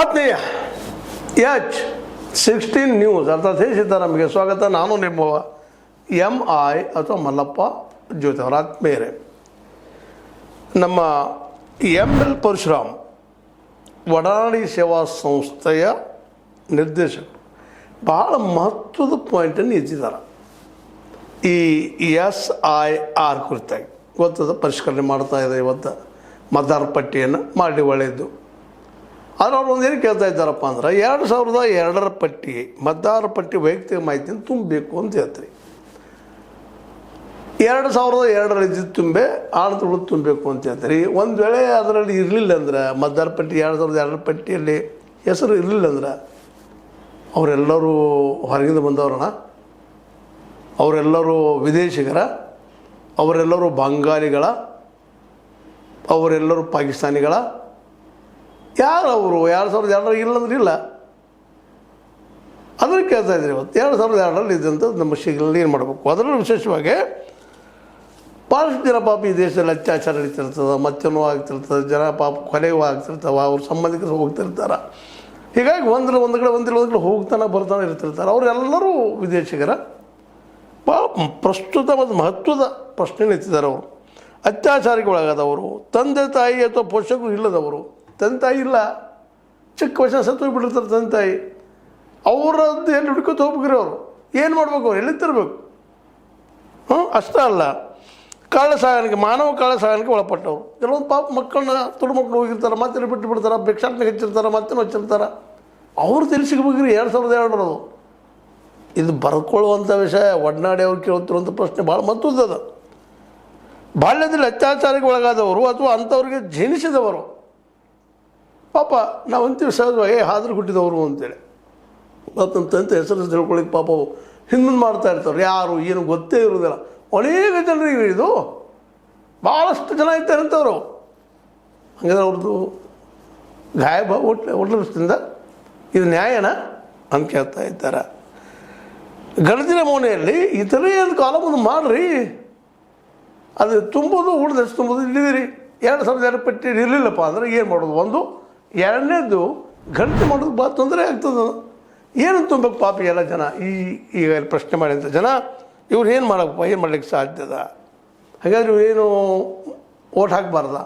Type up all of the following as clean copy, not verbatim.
ಆತ್ಮೀಯ H16 news ಅರ್ಥಾತ್ ಸಿದ್ದರಾಮಯ್ಯಗೆ ಸ್ವಾಗತ. ನಾನು ನಿಮ್ಮ MI ಅಥವಾ ಮಲ್ಲಪ್ಪ ಜ್ಯೋತಿ ಅವರ ಆತ್ಮೀಯರೇ. ನಮ್ಮ ML ಪರಶುರಾಮ್ ಒಡನಾಡಿ ಸೇವಾ ಸಂಸ್ಥೆಯ ನಿರ್ದೇಶಕರು ಭಾಳ ಮಹತ್ವದ ಪಾಯಿಂಟನ್ನು ಎತ್ತಿದ್ದಾರೆ. ಈ SIR ಕುರಿತಾಗಿ ಗೊತ್ತದ ಪರಿಷ್ಕರಣೆ ಮಾಡ್ತಾ ಇದೆ. ಇವತ್ತು ಮತದಾರ ಪಟ್ಟಿಯನ್ನು ಮಾಡಿ ಒಳ್ಳೆಯದು. ಆದರೆ ಅವ್ರು ಒಂದು ಏನು ಕೇಳ್ತಾ ಇದ್ದಾರಪ್ಪ ಅಂದ್ರೆ 2002ರ ಪಟ್ಟಿ ಮತದಾರ ಪಟ್ಟಿ ವೈಯಕ್ತಿಕ ಮಾಹಿತಿಯನ್ನು ತುಂಬಬೇಕು ಅಂತ ಹೇಳ್ತೀರಿ. 2002ರಲ್ಲಿ ಇದ್ದಿದ್ದು ತುಂಬೆ ಆಡಳಿತಗಳು ತುಂಬಬೇಕು ಅಂತ ಹೇಳ್ತೀರಿ. ಒಂದು ವೇಳೆ ಅದರಲ್ಲಿ ಇರಲಿಲ್ಲ ಅಂದ್ರೆ ಮತದಾರ ಪಟ್ಟಿ 2002ರ ಪಟ್ಟಿಯಲ್ಲಿ ಹೆಸರು ಇರಲಿಲ್ಲ ಅಂದ್ರೆ ಅವರೆಲ್ಲರೂ ಹೊರಗಿಂದ ಬಂದವ್ರಣ, ಅವರೆಲ್ಲರೂ ವಿದೇಶಿಗರ, ಅವರೆಲ್ಲರೂ ಬಂಗಾಳಿಗಳ, ಅವರೆಲ್ಲರೂ ಪಾಕಿಸ್ತಾನಿಗಳ, ಯಾರು ಅವರು 2002 ಇಲ್ಲಂದ್ರೆ ಇಲ್ಲ. ಅದನ್ನು ಕೇಳ್ತಾ ಇದ್ದೀರಿ. ಇವತ್ತು 2002ರಲ್ಲಿ ಇದ್ದಂಥ ನಮ್ಮ ಶಿಗಲ್ಲಿ ಏನು ಮಾಡಬೇಕು. ಅದರಲ್ಲೂ ವಿಶೇಷವಾಗಿ ಭಾಳಷ್ಟು ಜನ ಪಾಪ ಈ ದೇಶದಲ್ಲಿ ಅತ್ಯಾಚಾರ ನಡೀತಿರ್ತದೆ, ಮತ್ತೇನೋ ಆಗ್ತಿರ್ತದೆ, ಜನ ಪಾಪ ಕೊಲೆಯೂ ಆಗ್ತಿರ್ತಾವೆ, ಅವ್ರ ಸಂಬಂಧಿಕರು ಹೋಗ್ತಿರ್ತಾರೆ. ಹೀಗಾಗಿ ಒಂದು ಕಡೆ ಹೋಗ್ತಾನೆ ಬರ್ತಾನೆ ಇರ್ತಿರ್ತಾರೆ. ಅವರೆಲ್ಲರೂ ವಿದೇಶಿಗರ. ಭಾಳ ಪ್ರಸ್ತುತ ಮತ್ತು ಮಹತ್ವದ ಪ್ರಶ್ನೆ ಎತ್ತಿದ್ದಾರೆ. ಅವರು ಅತ್ಯಾಚಾರಕ್ಕೆ ಒಳಗಾದವರು, ತಂದೆ ತಾಯಿ ಅಥವಾ ಪೋಷಕರು ಇಲ್ಲದವರು, ತಂದೆ ತಾಯಿ ಇಲ್ಲ, ಚಿಕ್ಕ ವಯಸ್ಸಿನ ಸತ್ತು ಹೋಗಿಬಿಟ್ಟಿರ್ತಾರೆ ತಂದೆ ತಾಯಿ. ಅವರದ್ದು ಎಲ್ಲಿ ಹುಡ್ಕೊತ ಹೋಗ್ಬೇಕ್ರಿ. ಅವರು ಏನು ಮಾಡ್ಬೇಕು, ಅವ್ರು ಎಲ್ಲಿ ತರಬೇಕು. ಅಷ್ಟೇ ಅಲ್ಲ, ಕಳ್ಳ ಸಾಗಾಣಿಕೆ, ಮಾನವ ಕಳ್ಳ ಸಾಗಾಣಿಕೆ ಒಳಪಟ್ಟವರು. ಕೆಲವೊಂದು ಪಾಪ ಮಕ್ಕಳನ್ನ ತುಡು ಮಕ್ಕಳು ಹೋಗಿರ್ತಾರೆ, ಮತ್ತೆ ಬಿಟ್ಟು ಬಿಡ್ತಾರೆ, ಭಿಕ್ಷಾಟನೆಗೆ ಹಚ್ಚಿರ್ತಾರೆ, ಮತ್ತೆ ಹಚ್ಚಿರ್ತಾರೆ. ಅವ್ರು ಎಲ್ಲಿ ಸಿಗ್ಬೇಕ್ರಿ 2002ರದು. ಇದು ಬರ್ಕೊಳ್ಳುವಂಥ ವಿಷಯ. ಒಡನಾಡಿ ಅವ್ರು ಕೇಳುತ್ತಿರುವಂಥ ಪ್ರಶ್ನೆ ಭಾಳ ಮಹತ್ವದ. ಬಾಲ್ಯದಲ್ಲಿ ಅತ್ಯಾಚಾರಕ್ಕೆ ಒಳಗಾದವರು ಅಥವಾ ಅಂಥವ್ರಿಗೆ ಜನಿಸಿದವರು ಪಾಪ ನಾವು ಅಂತೀವಿ ಸಹಜವಾಗಿ ಹಾದ್ರು ಹುಟ್ಟಿದವರು ಅಂತೇಳಿ. ಮತ್ತು ನಮ್ಮ ತಂದೆ ಹೆಸರು ತಿಳ್ಕೊಳ್ಳಿಕ್ಕೆ ಪಾಪ ಹಿಂದೆ ಮಾಡ್ತಾ ಇರ್ತಾರೆ. ಯಾರು ಏನು ಗೊತ್ತೇ ಇರೋದಿಲ್ಲ. ಅನೇಕ ಜನರಿಗೆ ಇದು ಭಾಳಷ್ಟು ಜನ ಇರ್ತಾರೆ ಅಂಥವ್ರು. ಹಾಗಾದ್ರೆ ಅವ್ರದ್ದು ಗಾಯಬ ಒಟ್ಲರಿಂದ ಇದು ನ್ಯಾಯನ ಅಂತ ಕೇಳ್ತಾ ಇದ್ದಾರೆ. ಗಣತಿನ ಮೌನೆಯಲ್ಲಿ ಇತರೇ ಒಂದು ಕಾಲಮೊಂದು ಮಾಡಿರಿ, ಅದು ತುಂಬೋದು ಉಳಿದಷ್ಟು ತುಂಬೋದು ಇಲ್ಲಿದ್ದೀರಿ. 2002 ಪಟ್ಟಿ ಇರಲಿಲ್ಲಪ್ಪ ಅಂದ್ರೆ ಏನು ಮಾಡೋದು. ಒಂದು ಎರಡನೇದು ಗಣತಿ ಮಾಡೋದು ಭಾಳ ತೊಂದರೆ ಆಗ್ತದೆ. ಏನು ತುಂಬಬೇಕು ಪಾಪ ಎಲ್ಲ ಜನ. ಈಗ ಪ್ರಶ್ನೆ ಮಾಡಿದಂಥ ಜನ ಇವ್ರು ಏನು ಮಾಡಬೇಕಪ್ಪ, ಏನು ಮಾಡ್ಲಿಕ್ಕೆ ಸಾಧ್ಯದ. ಹಾಗಾದ್ರೆ ಏನು ಓಟ್ ಹಾಕಬಾರ್ದ.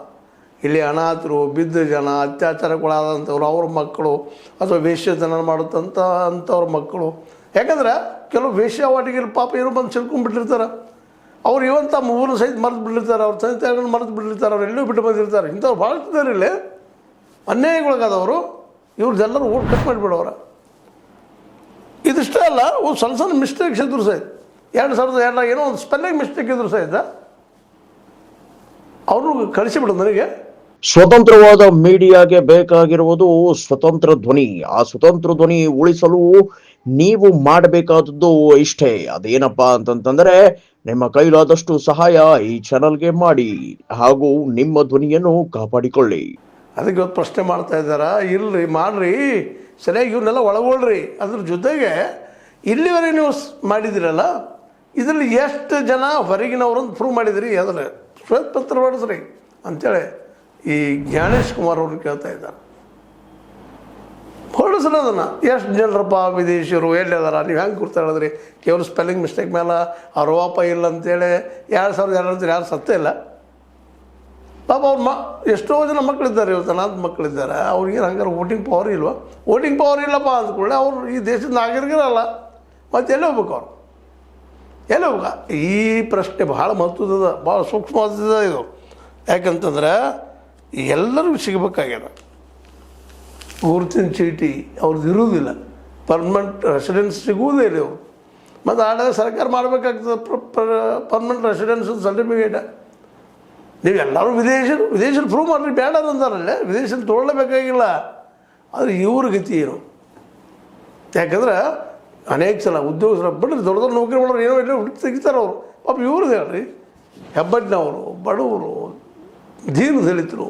ಇಲ್ಲಿ ಅನಾಥರು, ಬಿದ್ದ ಜನ, ಅತ್ಯಾಚಾರಗಳಾದಂಥವ್ರು, ಅವ್ರ ಮಕ್ಕಳು ಅಥವಾ ವೇಶ್ಯತನ ಅಂಥವ್ರ ಮಕ್ಕಳು. ಯಾಕಂದ್ರೆ ಕೆಲವು ವೇಶ್ಯಾವಾಟಿಗೆ ಪಾಪ ಏನೋ ಬಂದು ಸಿಲ್ಕೊಂಡ್ಬಿಟ್ಟಿರ್ತಾರೆ. ಅವ್ರು ಇವಂಥ ಮೂರು ಸಹಿತ ಮರೆತು ಬಿಟ್ಟಿರ್ತಾರೆ, ಅವ್ರ ಸಂಸ್ಥೆಗಳನ್ನು ಮರೆತು ಬಿಟ್ಟಿರ್ತಾರೆ, ಅವ್ರು ಎಲ್ಲೂ ಬಿಟ್ಟು ಬಂದಿರ್ತಾರೆ. ಇಂಥವ್ರು ಭಾಳಷ್ಟು ಇದ್ದಾರೆ ಇಲ್ಲಿ ಅನ್ಯಾಯಗೊಳಗಾದವರು. ಇವ್ರದ್ದೆಲ್ಲರೂ ಓಟ್ ಕಟ್ ಮಾಡಿಬಿಡೋರ. ಇದಿಷ್ಟೇ ಅಲ್ಲ, ಒಂದು ಸಣ್ಣ ಸಣ್ಣ ಮಿಸ್ಟೇಕ್ಸ್ ಇದ್ರು ಸಹಿತ 2002 ಏನೋ ಒಂದು ಸ್ಪೆಲ್ಲಿಂಗ್ ಮಿಸ್ಟೇಕ್ ಇದ್ರು ಸಹಿತ ಅವ್ರನ್ನೂ ಕಳಿಸಿಬಿಡೋದು. ನನಗೆ ಸ್ವತಂತ್ರವಾದ ಮೀಡಿಯಾಗೆ ಬೇಕಾಗಿರುವುದು ಸ್ವತಂತ್ರ ಧ್ವನಿ. ಆ ಸ್ವತಂತ್ರ ಧ್ವನಿ ಉಳಿಸಲು ನೀವು ಮಾಡಬೇಕಾದದ್ದು ಇಷ್ಟೇ. ಅದೇನಪ್ಪಾ ಅಂತಂತಂದ್ರೆ ನಿಮ್ಮ ಕೈಲಾದಷ್ಟು ಸಹಾಯ ಈ ಚಾನಲ್ಗೆ ಮಾಡಿ ಹಾಗೂ ನಿಮ್ಮ ಧ್ವನಿಯನ್ನು ಕಾಪಾಡಿಕೊಳ್ಳಿ. ಅದಕ್ಕೆ ಇವತ್ತು ಪ್ರಶ್ನೆ ಮಾಡ್ತಾ ಇದ್ದಾರಾ. ಇಲ್ರಿ ಮಾಡ್ರಿ, ಸರಿಯಾಗಿ ಇವನ್ನೆಲ್ಲ ಒಳಗೊಳ್ರಿ. ಅದ್ರ ಜೊತೆಗೆ ಇಲ್ಲಿವರೆಗೆ ನೀವು ಮಾಡಿದಿರಲ್ಲ, ಇದರಲ್ಲಿ ಎಷ್ಟು ಜನ ಹೊರಗಿನವ್ರನ್ನ ಪ್ರೂವ್ ಮಾಡಿದಿರಿ, ಅದರ ಶ್ವೇತಪತ್ರ ಹೊರಡಿಸ್ರಿ ಅಂಥೇಳಿ ಈ ಜ್ಞಾನೇಶ್ ಕುಮಾರ್ ಅವ್ರನ್ನ ಕೇಳ್ತಾ ಇದ್ದಾರೆ. ಹೊರಡಿಸ್ರಿ ಅದನ್ನು. ಎಷ್ಟು ಜನರಪ್ಪ ವಿದೇಶಿಯರು ಎಲ್ಲಿ ಅದಾರ, ನೀವು ಹೆಂಗೆ ಗುರ್ತಾ ಹೇಳಿದ್ರಿ. ಕೇವಲ ಸ್ಪೆಲ್ಲಿಂಗ್ ಮಿಸ್ಟೇಕ್ ಮೇಲೆ ಆರೋಪ ಇಲ್ಲ ಅಂತೇಳಿ 2002 ಯಾರು ಸತ್ತೇ ಇಲ್ಲ. ಪಾಪ ಅವ್ರ ಎಷ್ಟೋ ಜನ ಮಕ್ಕಳಿದ್ದಾರೆ, ಇವತ್ತು ಅನಾಥ ಮಕ್ಕಳಿದ್ದಾರೆ. ಅವ್ರಿಗೇನು ಹಂಗಾರೆ ವೋಟಿಂಗ್ ಪವರ್ ಇಲ್ವ? ವೋಟಿಂಗ್ ಪವರ್ ಇಲ್ಲಪ್ಪ ಅಂದ್ಕೊಳ್ಳಿ ಅವ್ರು ಈ ದೇಶದ ನಾಗರಿಕರಲ್ಲ. ಮತ್ತು ಎಲ್ಲಿ ಹೋಗ್ಬೇಕು ಅವ್ರು, ಎಲ್ಲಿ ಹೋಗ. ಈ ಪ್ರಶ್ನೆ ಭಾಳ ಮಹತ್ವದ, ಭಾಳ ಸೂಕ್ಷ್ಮವಾದ ಇದು. ಯಾಕಂತಂದ್ರೆ ಎಲ್ಲರಿಗೂ ಸಿಗಬೇಕಾಗ್ಯದ ಗುರುತಿನ ಚೀಟಿ. ಅವ್ರದ್ದು ಇರುವುದಿಲ್ಲ, ಪರ್ಮನೆಂಟ್ ರೆಸಿಡೆನ್ಸ್ ಸಿಗುವುದೇ ಇಲ್ಲ ಇವರು. ಮತ್ತು ಆಡಳಿತ ಸರ್ಕಾರ ಮಾಡಬೇಕಾಗ್ತದೆ ಪರ್ಮನೆಂಟ್ ರೆಸಿಡೆನ್ಸ್ ಸರ್ಟಿಫಿಕೇಟ್. ನೀವೆಲ್ಲರೂ ವಿದೇಶದಲ್ಲಿ ಪ್ರೂವ್ ಮಾಡಿರಿ ಬೇಡ ಅಂತಾರಲ್ಲೇ, ವಿದೇಶದಲ್ಲಿ ತೊಗೊಳ್ಳೇಬೇಕಾಗಿಲ್ಲ. ಆದರೆ ಇವ್ರ ಗತಿ ಏನು. ಯಾಕಂದ್ರೆ ಅನೇಕ ಸಲ ಉದ್ಯೋಗಸ್ಥರ ಬಿಡ್ರಿ, ದೊಡ್ಡ ದೊಡ್ಡ ನೌಕರಿ ಮಾಡೋರು ಏನೋ ಎಲ್ಲೋ ಹುಡುಕಿ ತೆಗಿತಾರೆ ಅವರು. ಪಾಪ ಇವ್ರದ್ದು ಹೇಳ್ರಿ, ಹೆಬ್ಬಟ್ಟಿನವರು, ಬಡವರು, ದೀನ ದಲಿತರು,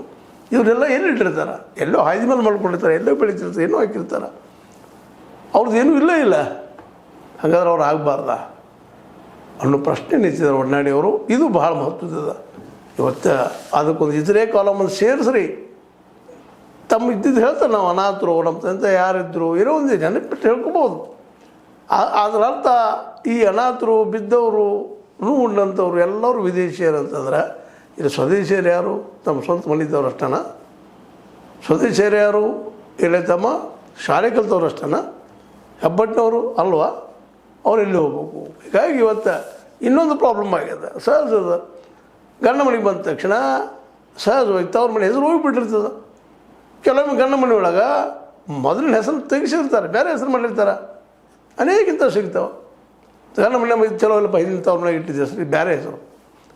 ಇವರೆಲ್ಲ ಎಲ್ಲಿ ಇಟ್ಟಿರ್ತಾರೆ, ಎಲ್ಲೋ ಹಾಯ್ದ ಮೇಲೆ ಮಾಡ್ಕೊಂಡಿರ್ತಾರೆ, ಎಲ್ಲೋ ಬೆಳೀತಿರ್ತಾರೆ, ಏನೋ ಹಾಕಿರ್ತಾರೆ. ಅವ್ರದ್ದು ಏನೂ ಇಲ್ಲ. ಹಾಗಾದ್ರೆ ಅವ್ರು ಆಗಬಾರ್ದ ಅನ್ನೋ ಪ್ರಶ್ನೆ ನಿಂತಿದ್ದಾರೆ ಒಡನಾಡಿಯವರು. ಇದು ಭಾಳ ಮಹತ್ವದ. ಇವತ್ತು ಅದಕ್ಕೊಂದು ಇತರೆ ಕಾಲಮನ್ನು ಸೇರಿಸ್ರಿ. ತಮ್ಮ ಇದ್ದಿದ್ದು ಹೇಳ್ತಾರೆ, ನಾವು ಅನಾಥರು, ನಮ್ಮ ತಂದೆ ಯಾರಿದ್ರು ಏನೋ ಒಂದು ನೆನಪಿಟ್ಟು ಹೇಳ್ಕೊಬೋದು. ಅದರ ಅರ್ಥ ಈ ಅನಾಥರು, ಬಿದ್ದವರು, ಉಂಡಂಥವ್ರು ಎಲ್ಲರೂ ವಿದೇಶಿಯರು ಅಂತಂದ್ರೆ ಇದು ಸ್ವದೇಶಿಯರು ಯಾರು? ತಮ್ಮ ಸ್ವಂತ ಮನಿದವ್ರು ಅಷ್ಟನ? ಸ್ವದೇಶಿಯರು ಯಾರು? ಇಲ್ಲೇ ತಮ್ಮ ಶಾಲೆ ಕಲ್ತವ್ರು ಅಷ್ಟನ? ಹೆಬ್ಬಟ್ಟಿನವರು ಅಲ್ವಾ? ಅವ್ರು ಎಲ್ಲಿ ಹೋಗ್ಬೇಕು? ಹೀಗಾಗಿ ಇವತ್ತು ಇನ್ನೊಂದು ಪ್ರಾಬ್ಲಮ್ ಆಗಿದೆ. ಸಹಜದ ಗಂಡ ಮನೆಗೆ ಬಂದ ತಕ್ಷಣ ಸಹಜವಾಗಿ ತವ್ರ ಮನೆ ಹೆಸರು ಹೋಗಿಬಿಟ್ಟಿರ್ತದೆ. ಕೆಲವೊಮ್ಮೆ ಗಂಡ ಮನೆ ಒಳಗೆ ಮೊದಲಿನ ಹೆಸರು ತೆಗಿಸಿರ್ತಾರೆ, ಬೇರೆ ಹೆಸರು ಮಾಡಿರ್ತಾರೆ, ಅನೇಕಿಂತ ಸಿಗ್ತಾವೆ. ಗಂಡ ಮನೆ ಚಲೋ ಇಲ್ಲಪ್ಪ, ಹಿಂದಿನ ತವ್ರ ಮನೆಗೆ ಇಟ್ಟಿದ್ದ ಹೆಸರು ಬೇರೆ ಹೆಸರು,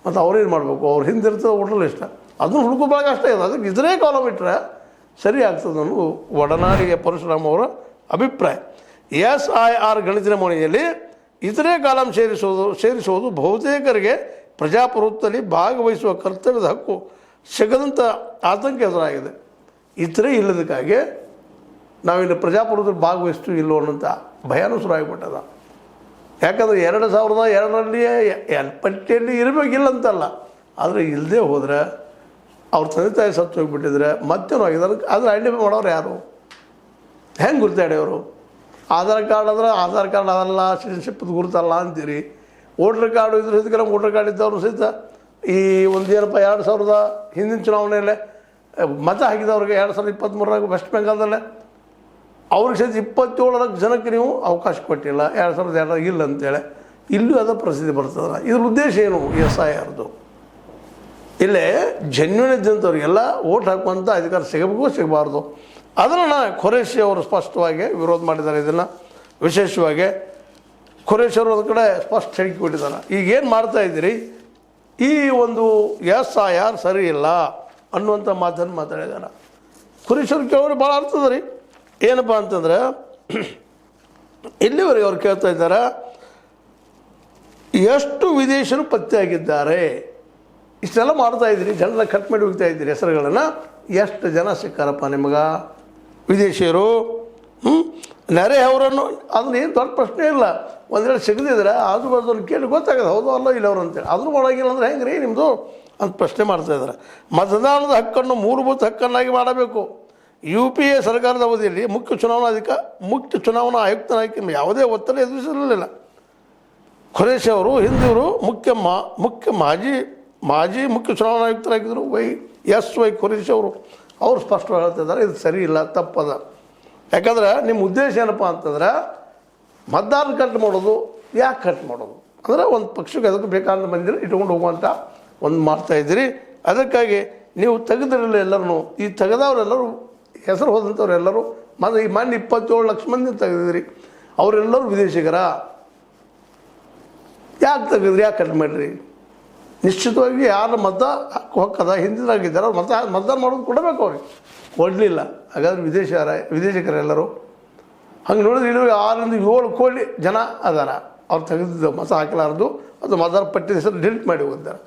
ಮತ್ತು ಅವ್ರೇನು ಮಾಡಬೇಕು? ಅವ್ರು ಹಿಂದಿರ್ತದೆ ಹುಡ್ರಲ್ಲ ಇಷ್ಟ, ಅದನ್ನು ಹುಡುಕೋಬಾಗ ಅಷ್ಟೇ ಇದೆ. ಅದಕ್ಕೆ ಇದರೇ ಕಾಲಮ್ ಇಟ್ಟರೆ ಸರಿ ಆಗ್ತದೆ ಅನ್ನೋದು ಒಡನಾಡಿಗೆ ಪರಶುರಾಮ್ ಅವರ ಅಭಿಪ್ರಾಯ. SIR ಗಣಿತ ನಮೂನೆಯಲ್ಲಿ ಇತರೆ ಕಾಲಂ ಸೇರಿಸುವುದು ಬಹುತೇಕರಿಗೆ ಪ್ರಜಾಪ್ರಭುತ್ವದಲ್ಲಿ ಭಾಗವಹಿಸುವ ಕರ್ತವ್ಯದ ಹಕ್ಕು ಸಿಗದಂಥ ಆತಂಕ ಎದುರಾಗಿದೆ. ಇತರೆ ಇಲ್ಲದಕ್ಕಾಗಿ ನಾವಿನ್ನು ಪ್ರಜಾಪ್ರಭುತ್ವದಲ್ಲಿ ಭಾಗವಹಿಸ್ತೀವಿ ಇಲ್ಲೋ ಅನ್ನೋಂಥ ಭಯಾನೂ ಶುರುವಾಗಿಬಿಟ್ಟದ. ಯಾಕಂದರೆ 2002ರಲ್ಲಿ ಪಟ್ಟಿಯಲ್ಲಿ ಇರಬೇಕಿಲ್ಲ ಅಂತಲ್ಲ, ಆದರೆ ಇಲ್ಲದೆ ಹೋದರೆ ಅವ್ರ ತಂದೆ ತಾಯಿ ಸತ್ತು ಹೋಗಿಬಿಟ್ಟಿದ್ರೆ ಮತ್ತೇನು ಆಗಿದೆ. ಆದರೆ ಐಡೆಂಟಿಫೈ ಮಾಡೋರು ಯಾರು? ಹೆಂಗೆ ಗುರ್ತಾಡ್ಯವರು? ಆಧಾರ್ ಕಾರ್ಡ್ ಅಂದ್ರೆ ಆಧಾರ್ ಕಾರ್ಡ್ ಅದಲ್ಲ, ಸಿಟಿಜನ್ಶಿಪ್ದು ಗುರುತಲ್ಲ ಅಂತೀರಿ. ವೋಟ್ರ್ ಕಾರ್ಡು ಇದ್ರ ಸಹಿತ ವೋಟ್ರ್ ಕಾರ್ಡ್ ಇದ್ದವರು ಸಹಿತ ಈ ಒಂದು ಏನಪ್ಪ 2000 ಹಿಂದಿನ ಚುನಾವಣೆಯಲ್ಲೇ ಮತ ಹಾಕಿದವ್ರಿಗೆ 2023 ವೆಸ್ಟ್ ಬೆಂಗಾಲ್ದಲ್ಲೇ ಅವ್ರಿಗೆ ಸಹಿತ 27 ಲಕ್ಷ ಜನಕ್ಕೆ ನೀವು ಅವಕಾಶ ಕೊಟ್ಟಿಲ್ಲ, 2002 ಇಲ್ಲ ಅಂತೇಳಿ. ಇಲ್ಲೂ ಅದು ಪ್ರಸಿದ್ಧಿ ಬರ್ತದೆ. ಇದ್ರ ಉದ್ದೇಶ ಏನು? SIRದು ಇಲ್ಲೇ ಜೆನ್ಯೂನ್ ಇದ್ದಂಥವ್ರಿಗೆಲ್ಲ ಓಟ್ ಹಾಕುವಂಥ ಅಧಿಕಾರ ಸಿಗಬೇಕು, ಸಿಗಬಾರ್ದು. ಅದನ್ನು ಖುರೇಶಿ ಅವರು ಸ್ಪಷ್ಟವಾಗಿ ವಿರೋಧ ಮಾಡಿದ್ದಾರೆ. ಇದನ್ನು ವಿಶೇಷವಾಗಿ ಖುರೇಶಿ ಅವರು ಒಂದು ಕಡೆ ಸ್ಪಷ್ಟ ಹೇಳಿಕೆ ಕೊಟ್ಟಿದ್ದಾರೆ. ಈಗೇನು ಮಾಡ್ತಾ ಇದ್ದೀರಿ, ಈ ಒಂದು SIR ಸರಿ ಇಲ್ಲ ಅನ್ನುವಂಥ ಮಾತನ್ನು ಮಾತಾಡಿದ್ದಾರೆ. ಖುರೇಶಿ ಅವ್ರು ಕೇಳೋರು ಭಾಳ ಅರ್ಥದ ರೀ. ಏನಪ್ಪ ಅಂತಂದ್ರೆ ಇಲ್ಲಿವರೆಗೆ ಅವ್ರು ಕೇಳ್ತಾ ಇದ್ದಾರೆ, ಎಷ್ಟು ವಿದೇಶಿಯರು ಪತ್ತೆಯಾಗಿದ್ದಾರೆ? ಇಷ್ಟೆಲ್ಲ ಮಾಡ್ತಾಯಿದ್ರಿ, ಜನರ ಕಟ್ ಮಾಡಿ ಹೋಗ್ತಾ ಇದ್ದೀರಿ ಹೆಸರುಗಳನ್ನು, ಎಷ್ಟು ಜನ ಸಿಕ್ಕಾರಪ್ಪ ನಿಮಗೆ ವಿದೇಶಿಯರು? ನೆರೆ ಅವರನ್ನು ಅದನ್ನ ಏನು ದೊಡ್ಡ ಪ್ರಶ್ನೆ ಇಲ್ಲ. ಒಂದು ವೇಳೆ ಸಿಗದಿದ್ರೆ ಆಜು ಬಾಜು ಕೇಳಿ ಗೊತ್ತಾಗೋದು ಹೌದು ಅಲ್ಲ ಇಲ್ಲ ಅವರು ಅಂತೇಳಿ. ಅದನ್ನು ಮಾಡೋಂಗಿಲ್ಲ ಅಂದರೆ ಹೆಂಗೆ ರೀ ನಿಮ್ಮದು ಅಂತ ಪ್ರಶ್ನೆ ಮಾಡ್ತಾಯಿದ್ದಾರೆ. ಮತದಾನದ ಹಕ್ಕನ್ನು ಮೂಲಭೂತ ಹಕ್ಕನ್ನಾಗಿ ಮಾಡಬೇಕು. UPA ಸರ್ಕಾರದ ಅವಧಿಯಲ್ಲಿ ಮುಖ್ಯ ಚುನಾವಣಾ ಆಯುಕ್ತನಾಗಿ ಯಾವುದೇ ಒತ್ತಡ ಎದುರಿಸಿರಲಿಲ್ಲ. ಖುರೇಶಿ ಅವರು ಹಿಂದಿವರು ಮಾಜಿ ಮುಖ್ಯ ಚುನಾವಣಾ ಆಯುಕ್ತರಾಗಿದ್ದರು SY ಖುರೇಶಿ ಅವರು ಸ್ಪಷ್ಟವಾಗಿ ಹೇಳ್ತಿದ್ದಾರೆ, ಇದು ಸರಿ ಇಲ್ಲ, ತಪ್ಪದ. ಯಾಕಂದ್ರೆ ನಿಮ್ಮ ಉದ್ದೇಶ ಏನಪ್ಪ ಅಂತಂದ್ರೆ ಮತದಾರನ ಕಟ್ ಮಾಡೋದು. ಯಾಕೆ ಕಟ್ ಮಾಡೋದು ಅಂದರೆ ಒಂದು ಪಕ್ಷಕ್ಕೆ ಅದಕ್ಕೆ ಬೇಕಾದ ಮಂದಿರ ಇಟ್ಕೊಂಡು ಹೋಗುವಂಥ ಒಂದು ಮಾಡ್ತಾಯಿದ್ದೀರಿ. ಅದಕ್ಕಾಗಿ ನೀವು ತೆಗೆದಿರಲಿಲ್ಲ ಎಲ್ಲರೂ. ಈ ತೆಗೆದವರೆಲ್ಲರೂ ಹೆಸರು ಹೋದಂಥವ್ರೆಲ್ಲರೂ ಈ ಮೊನ್ನೆ 27 ಲಕ್ಷ ಮಂದಿ ತೆಗೆದಿರಿ, ಅವರೆಲ್ಲರೂ ವಿದೇಶಿಗರ. ಯಾಕೆ ತೆಗೆದ್ರಿ? ಯಾಕೆ ಕಟ್ ಮಾಡಿರಿ? ನಿಶ್ಚಿತವಾಗಿ ಯಾರು ಮತ ಹೊಕ್ಕದ ಹಿಂದಿನಾಗಿದ್ದಾರೆ ಅವ್ರು ಮತದಾನ ಮಾಡೋದು ಕೊಡಬೇಕು. ಅವ್ರಿಗೆ ಕೊಡಲಿಲ್ಲ, ಹಾಗಾದ್ರೆ ವಿದೇಶಿಗರೆಲ್ಲರೂ. ಹಂಗೆ ನೋಡಿದ್ರೆ ಇಲ್ಲಿ 6 ರಿಂದ 7 ಕೋಟಿ ಜನ ಅದಾರ ಅವ್ರು ತೆಗೆದಿದ್ದು ಮತ ಹಾಕಲಾರ್ದು, ಅದು ಮತದಾರ ಪಟ್ಟಿ ಹೆಸರು ಡಿಲೀಟ್ ಮಾಡಿ ಹೋಗಿದ್ದಾರೆ.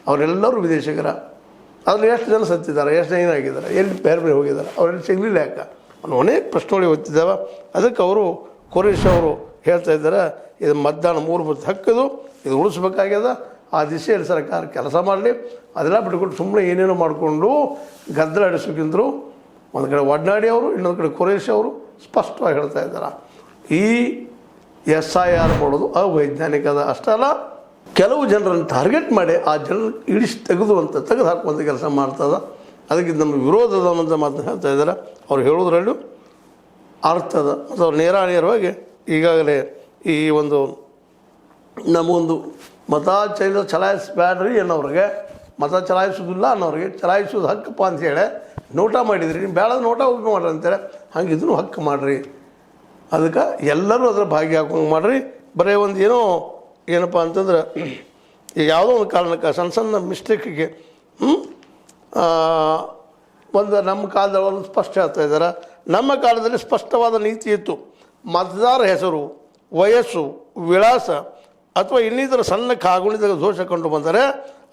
ಅವರೆಲ್ಲರೂ ವಿದೇಶಿಗರ. ಅದ್ರಲ್ಲಿ ಎಷ್ಟು ಜನ ಸತ್ತಿದ್ದಾರೆ, ಎಷ್ಟು ಜನ ಏನಾಗಿದ್ದಾರೆ, ಎಲ್ಲಿ ಬೇರೆ ಹೋಗಿದ್ದಾರೆ, ಅವರೆಲ್ಲಿ ಸಿಗಲಿಲ್ಲ ಯಾಕೆ ಅನ್ನೋ ಅನೇಕ ಪ್ರಶ್ನೆಗಳು ಓದ್ತಿದ್ದಾವೆ. ಅದಕ್ಕೆ ಅವರು ಖುರೇಶಿ ಅವರು ಹೇಳ್ತಾ ಇದ್ದಾರೆ, ಇದು ಮತದಾನ ಮೂಲಭೂತ ಹಕ್ಕದು, ಇದು ಉಳಿಸ್ಬೇಕಾಗ್ಯದ. ಆ ದಿಶೆಯಲ್ಲಿ ಸರ್ಕಾರ ಕೆಲಸ ಮಾಡಲಿ. ಅದೆಲ್ಲ ಬಿಟ್ಕೊಂಡು ಸುಮ್ಮನೆ ಏನೇನೋ ಮಾಡಿಕೊಂಡು ಗದ್ದಲ ಆಡಿಸೋಕ್ಕಿಂತರೂ ಒಂದು ಕಡೆ ಒಡ್ನಾಡಿ ಅವರು, ಇನ್ನೊಂದು ಕಡೆ ಖುರೇಶಿ ಅವರು ಸ್ಪಷ್ಟವಾಗಿ ಹೇಳ್ತಾ ಇದ್ದಾರೆ, ಈ SIR ಮಾಡೋದು ಅವೈಜ್ಞಾನಿಕದ. ಅಷ್ಟಲ್ಲ, ಕೆಲವು ಜನರನ್ನು ಟಾರ್ಗೆಟ್ ಮಾಡಿ ಆ ಜನರು ತೆಗೆದು ಹಾಕುವಂಥ ಕೆಲಸ ಮಾಡ್ತದೆ. ಅದಕ್ಕೆ ನಮ್ಮ ವಿರೋಧದ ಅಂತ ಮಾತನ್ನು ಹೇಳ್ತಾ ಇದ್ದಾರೆ. ಅವ್ರು ಹೇಳೋದ್ರಲ್ಲೂ ಅರ್ಥದ ಮತ್ತು ಅವ್ರು ನೇರವಾಗಿ ಈಗಾಗಲೇ ಈ ಒಂದು ನಮಗೊಂದು ಮತ ಚಲಾಯಿಸಬೇಡ್ರಿ ಅನ್ನೋರಿಗೆ, ಮತ ಚಲಾಯಿಸೋದಿಲ್ಲ ಅನ್ನೋರಿಗೆ ಚಲಾಯಿಸೋದು ಹಕ್ಕಪ್ಪ ಅಂತೇಳಿ ನೋಟ ಮಾಡಿದ್ರಿ. ನೀವು ಬೇಡ ನೋಟ ಹೋಗಿ ಮಾಡ್ರಿ ಅಂತೇಳಿ, ಹಂಗೆ ಇದನ್ನು ಹಕ್ಕು ಮಾಡಿರಿ. ಅದಕ್ಕೆ ಎಲ್ಲರೂ ಅದರ ಭಾಗಿಯಾಗುವಂಗೆ ಮಾಡಿರಿ. ಬರೀ ಒಂದು ಏನಪ್ಪ ಅಂತಂದ್ರೆ ಈಗ ಯಾವುದೋ ಒಂದು ಕಾರಣಕ್ಕೆ ಸಣ್ಣ ಮಿಸ್ಟೇಕಿಗೆ ಒಂದು ನಮ್ಮ ಕಾಲದಲ್ಲಿ ಒಂದು ಸ್ಪಷ್ಟ ಹೇಳ್ತಾ ಇದ್ದಾರೆ. ನಮ್ಮ ಕಾಲದಲ್ಲಿ ಸ್ಪಷ್ಟವಾದ ನೀತಿ ಇತ್ತು. ಮತದಾರ ಹೆಸರು, ವಯಸ್ಸು, ವಿಳಾಸ ಅಥವಾ ಇನ್ನಿತರ ಸಣ್ಣ ಕಾಗುಣಿತದ ದೋಷ ಕಂಡು ಬಂದರೆ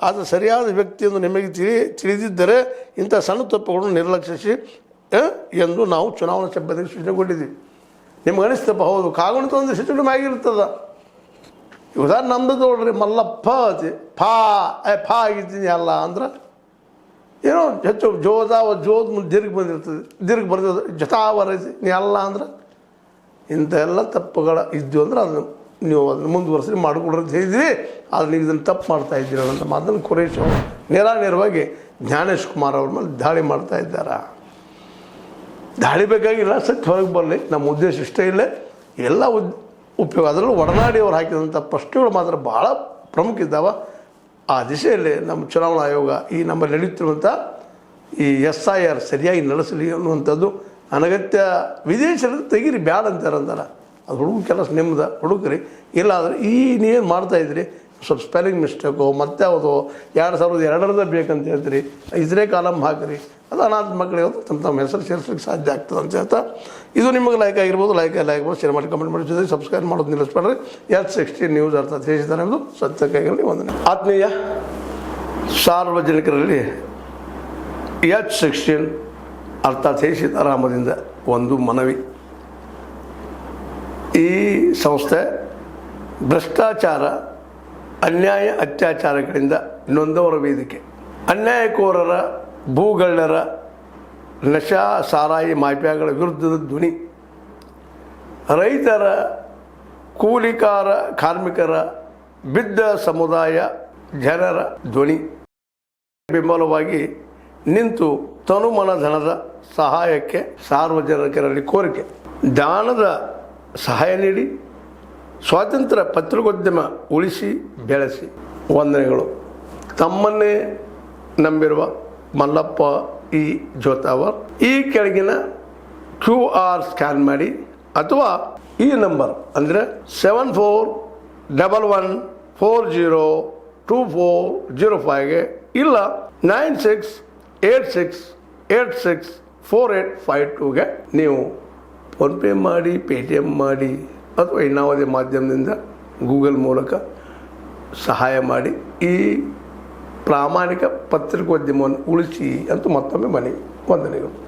ಅದು ಸರಿಯಾದ ವ್ಯಕ್ತಿಯೆಂದು ನಿಮಗೆ ತಿಳಿದಿದ್ದರೆ ಇಂಥ ಸಣ್ಣ ತಪ್ಪುಗಳನ್ನು ನಿರ್ಲಕ್ಷಿಸಿ ಎಂದು ನಾವು ಚುನಾವಣಾ ಸಿಬ್ಬಂದಿಗೆ ಸೂಚನೆ ಕೊಟ್ಟಿದ್ದೀವಿ. ನಿಮ್ಗೆ ಅನಿಸ್ತಪ್ಪ, ಹೌದು ಕಾಗುಣಿತ ಒಂದು ಸಿಸ್ಟಮ್ ಆಗಿರ್ತದೆ. ಉದಾಹರಣೆ ನಮ್ಮದು ನೋಡ್ರಿ, ಮಲ್ಲಪ್ಪ ಫಾ ಆಗಿದ್ದೀನಿ ಅಲ್ಲ ಅಂದ್ರೆ ಏನೋ ಹೆಚ್ಚು ಜೋದ ಮುಂದೆ ದೀರ್ಘ ಬಂದಿರ್ತದೆ, ದೀರ್ಘ ಬರ್ತದೆ ಜತಾವರೈಸಿ ನೀ ಅಲ್ಲ ಅಂದ್ರೆ ಇಂಥ ಎಲ್ಲ ತಪ್ಪುಗಳ ಇದ್ದು ಅಂದ್ರೆ ಅದನ್ನು ನೀವು ಅದನ್ನು ಮುಂದುವರೆಸಿ ಮಾಡಿಕೊಡ್ರಿ ಅಂತ ಹೇಳಿದ್ರಿ. ಆದರೆ ನೀವು ಇದನ್ನು ತಪ್ಪು ಮಾಡ್ತಾ ಇದ್ದೀರ ಅಂತ ಮಾತನ್ನು ಕುರೇಶ್ ಅವರು ನೇರವಾಗಿ ಜ್ಞಾನೇಶ್ ಕುಮಾರ್ ಅವ್ರ ಮೇಲೆ ದಾಳಿ ಮಾಡ್ತಾ ಇದ್ದಾರೆ. ದಾಳಿ ಬೇಕಾಗಿಲ್ಲ, ಸತ್ಯ ಹೊರಗೆ ಬರಲಿ, ನಮ್ಮ ಉದ್ದೇಶ ಇಷ್ಟೇ ಇಲ್ಲ. ಎಲ್ಲ ಉಪಯೋಗ ಅದರಲ್ಲೂ ಒಡನಾಡಿಯವರು ಹಾಕಿದಂಥ ಪ್ರಶ್ನೆಗಳು ಮಾತ್ರ ಭಾಳ ಪ್ರಮುಖ ಇದ್ದಾವೆ. ಆ ದಿಶೆಯಲ್ಲಿ ನಮ್ಮ ಚುನಾವಣಾ ಆಯೋಗ ಈ ನಮ್ಮಲ್ಲಿ ನಡೆಯುತ್ತಿರುವಂಥ ಈ SIR ಸರಿಯಾಗಿ ನಡೆಸಲಿ ಅನ್ನುವಂಥದ್ದು ಅನಗತ್ಯ ವಿದೇಶದಲ್ಲಿ ತೆಗೀರಿ ಬ್ಯಾಡ ಅಂತಾರೆ. ಅದು ಹುಡುಗ ಕೆಲಸ ನಿಮ್ಮದು ಹುಡುಕ್ರಿ. ಇಲ್ಲಾಂದರೆ ನೀವೇನು ಮಾಡ್ತಾಯಿದ್ರಿ ಸ್ವಲ್ಪ ಸ್ಪೆಲ್ಲಿಂಗ್ ಮಿಸ್ಟೇಕು ಮತ್ತೆ ಯಾವುದೋ 2002 ಬೇಕಂತ ಹೇಳ್ತೀರಿ, ಇದ್ರೆ ಕಾಲಮ್ ಹಾಕಿರಿ, ಅದು ಅನಾಥ ಮಕ್ಕಳಿಗೆ ತಮ್ಮ ಹೆಸರು ಸೇರಿಸ್ಲಿಕ್ಕೆ ಸಾಧ್ಯ ಆಗ್ತದೆ ಅಂತ ಹೇಳ್ತಾ ಇದು ನಿಮಗೆ ಲೈಕ್ ಆಗಿರ್ಬೋದು, ಲೈಕ್ ಶೇರ್ ಮಾಡಿ ಕಮೆಂಟ್ ಮಾಡಿ ಜೊತೆ ಸಬ್ಸ್ಕ್ರೈಬ್ ಮಾಡೋದು ನಿಲ್ಲಿಸ್ಬೇಡ್ರಿ. H16 ನ್ಯೂಸ್ ಅರ್ಥಾತ್ ದೇಶದ ಎಂಬುದು ಸತ್ಯಕ್ಕಾಗಿರಲಿ. ವಂದನೆ. ಆತ್ಮೀಯ ಸಾರ್ವಜನಿಕರಲ್ಲಿ H16 ಅರ್ಥಾತ್ ಸೀತಾರಾಮದಿಂದ ಒಂದು ಮನವಿ. ಈ ಸಂಸ್ಥೆ ಭ್ರಷ್ಟಾಚಾರ, ಅನ್ಯಾಯ, ಅತ್ಯಾಚಾರಗಳಿಂದ ನೊಂದವರ ವೇದಿಕೆ. ಅನ್ಯಾಯಕೋರರ, ಭೂಗಳ್ಳರ, ನಶಾ ಸಾರಾಯಿ ಮಾಫಿಯಾಗಳ ವಿರುದ್ಧದ ಧ್ವನಿ. ರೈತರ, ಕೂಲಿಕಾರ, ಕಾರ್ಮಿಕರ, ಬಿದ್ದ ಸಮುದಾಯ ಜನರ ಧ್ವನಿ. ಬೆಂಬಲವಾಗಿ ನಿಂತು ತನುಮನ ಧನದ ಸಹಾಯಕ್ಕೆ ಸಾರ್ವಜನಿಕರಲ್ಲಿ ಕೋರಿಕೆ. ದಾನದ ಸಹಾಯ ನೀಡಿ ಸ್ವಾತಂತ್ರ್ಯ ಪತ್ರಿಕೋದ್ಯಮ ಉಳಿಸಿ ಬೆಳೆಸಿ. ವಂದನೆಗಳು. ತಮ್ಮನ್ನೇ ನಂಬಿರುವ ಮಲ್ಲಪ್ಪ ಇ ಜೋತಾವರ್. ಈ ಕೆಳಗಿನ QR ಸ್ಕ್ಯಾನ್ ಮಾಡಿ ಅಥವಾ ಈ ನಂಬರ್ ಅಂದರೆ 7411402405ಗೆ ಇಲ್ಲ 9686864852ಗೆ ನೀವು ಫೋನ್ಪೇ ಮಾಡಿ, Paytm ಮಾಡಿ ಅಥವಾ ಇನ್ನಾವುದೇ ಮಾಧ್ಯಮದಿಂದ ಗೂಗಲ್ ಮೂಲಕ ಸಹಾಯ ಮಾಡಿ ಈ ಪ್ರಾಮಾಣಿಕ ಪತ್ರಿಕೋದ್ಯಮವನ್ನು ಉಳಿಸಿ ಅಂತ ಮತ್ತೊಮ್ಮೆ ಮನವಿ. ವಂದನೆಗಳು.